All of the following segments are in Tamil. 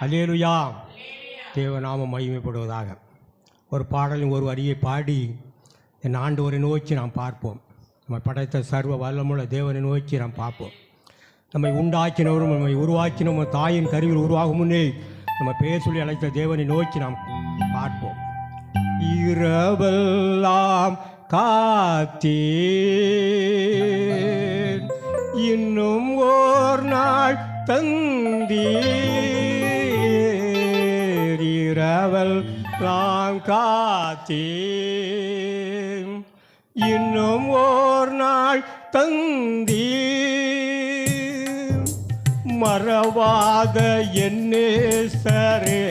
அல்லேலூயா. தேவநாமம் மகிமைப்படுவதாக. ஒரு பாடலின் ஒரு வரியை பாடி என் ஆண்டவரை நோக்கி நாம் பார்ப்போம். நம்ம படைத்த சர்வ வல்லமுள்ள தேவனை நோக்கி நாம் பார்ப்போம். நம்மை உண்டாக்கினவரும் நம்மை உருவாக்கின நம்ம தாயின் கருவில் உருவாகும் முன்னே நம்ம பேர் சொல்லி அழைத்த தேவனை நோக்கி நாம் பார்ப்போம். இரவெல்லாம் காத்தீர், இன்னும் ஓர் நாள் தந்தீர். இரவெல்லாம் காத்தீர், இன்னும் ஓர் நாள் தந்தீர். மறவாத என்னேசரே,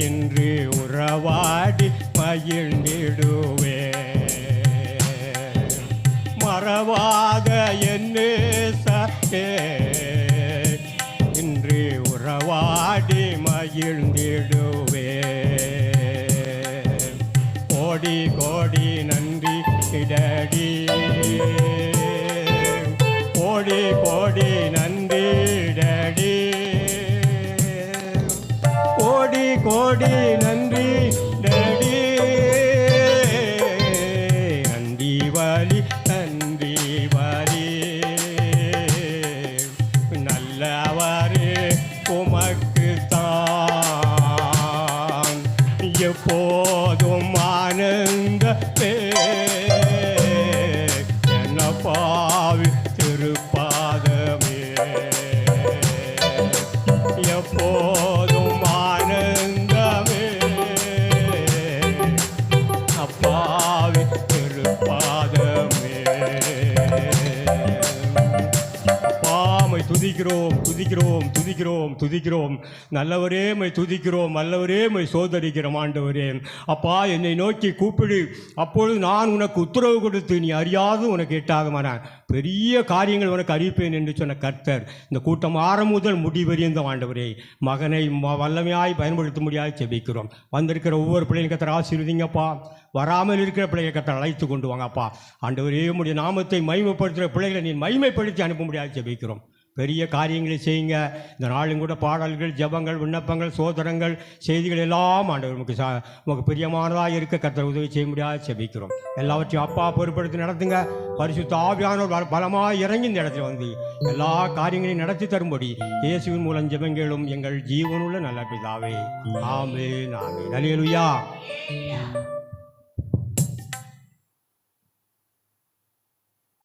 இன்று உறவாடி மகிழ்ந்திடுவே. மறவாத என்னேசரே, இன்று உறவாடி மகிழ்ந்திடுவே. கோடி கோடி நன்றி இடடி, கோடி கோடி நன்றி இடடி, கோடி கோடி நன்றி டடி. நன்றி வலி நன்றி வலி, நல்லவரே உமக்கு தான் எப்போதும் ஆனந்தமே. என்ன பாவி திருப்பாதமே, எப்போதும் ஆனந்தமே. அப்பாவி திருப்பாதமே. அப்பாமை துதிக்கிறோம் துதிக்கிறோம் துதிக்கிறோம் துதிக்கிறோம். நல்லவரே மை துதிக்கிறோம், நல்லவரே மை சோதரிக்கிறோம். ஆண்டவரே அப்பா, என்னை நோக்கி கூப்பிடு, அப்பொழுது நான் உனக்கு உத்தரவு கொடுத்து நீ அறியாது உனக்கு எட்டாகமானான் பெரிய காரியங்கள் உனக்கு அறிவிப்பேன் என்று சொன்ன கர்த்தர் இந்த கூட்டம் ஆரம்பம் முதல் முடிவறிந்த ஆண்டவரே மகனை வல்லமையாய் பயன்படுத்த முடியாது செபிக்கிறோம். வந்திருக்கிற ஒவ்வொரு பிள்ளைங்க கர்த்தர் ஆசீர்வதிங்கப்பா. வராமல் இருக்கிற பிள்ளைகளை கர்த்தர் அழைத்து கொண்டு வாங்கப்பா. ஆண்டவரே உம்முடைய நாமத்தை மகிமைப்படுத்துகிற பிள்ளைகளை நீ மகிமைப்படுத்தி அனுப்ப முடியாது செபிக்கிறோம். பெரிய காரியங்களை செய்யுங்க. இந்த நாளும் கூட பாடல்கள், ஜபங்கள், விண்ணப்பங்கள், சோதனங்கள், செய்திகள் எல்லாம் ஆண்டவர் உமக்கு பிரியமானதாக இருக்க கர்த்தர் உதவி செய்ய முடியாது செபிக்கிறோம். எல்லாவற்றையும் அப்பா பொறுப்படுத்தி நடத்துங்க. பரிசுத்த ஆவியானவர் பலமாக இறங்கி இந்த இடத்துல வந்து எல்லா காரியங்களையும் நடத்தி தரும்படி இயேசுவின் மூலம் ஜெபங்களும் எங்கள் ஜீவனுள்ள நல்ல பிதாவே. ஆமென் ஆமென். அல்லேலூயா.